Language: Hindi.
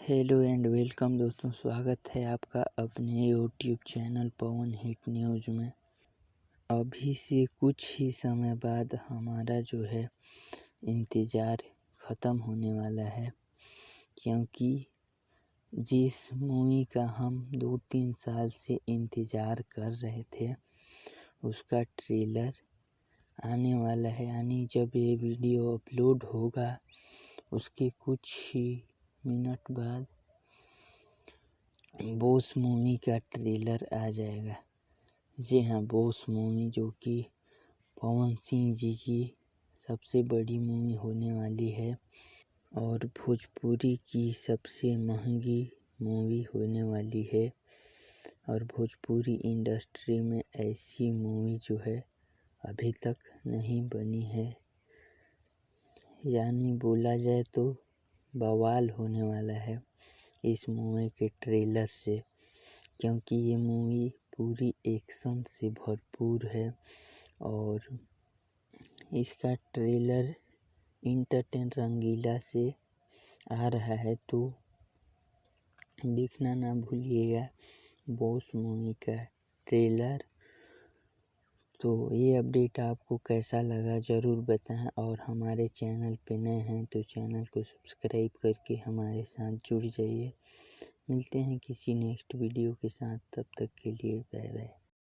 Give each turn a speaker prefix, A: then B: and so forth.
A: हेलो एंड वेलकम दोस्तों, स्वागत है आपका अपने यूट्यूब चैनल पवन हिट न्यूज़ में। अभी से कुछ ही समय बाद हमारा जो है इंतज़ार ख़त्म होने वाला है, क्योंकि जिस मूवी का हम 2-3 साल से इंतज़ार कर रहे थे उसका ट्रेलर आने वाला है। यानी जब ये वीडियो अपलोड होगा उसके कुछ ही मिनट बाद बॉस मूवी का ट्रेलर आ जाएगा। जी हाँ, बॉस मूवी जो कि पवन सिंह जी की सबसे बड़ी मूवी होने वाली है और भोजपुरी की सबसे महंगी मूवी होने वाली है। और भोजपुरी इंडस्ट्री में ऐसी मूवी जो है अभी तक नहीं बनी है। यानी बोला जाए तो बवाल होने वाला है इस मूवी के ट्रेलर से, क्योंकि ये मूवी पूरी एक्शन से भरपूर है और इसका ट्रेलर इंटरटेन रंगीला से आ रहा है। तो देखना ना भूलिएगा बॉस मूवी का ट्रेलर। तो ये अपडेट आपको कैसा लगा ज़रूर बताएं, और हमारे चैनल पे नए हैं तो चैनल को सब्सक्राइब करके हमारे साथ जुड़ जाइए। मिलते हैं किसी नेक्स्ट वीडियो के साथ, तब तक के लिए बाय बाय।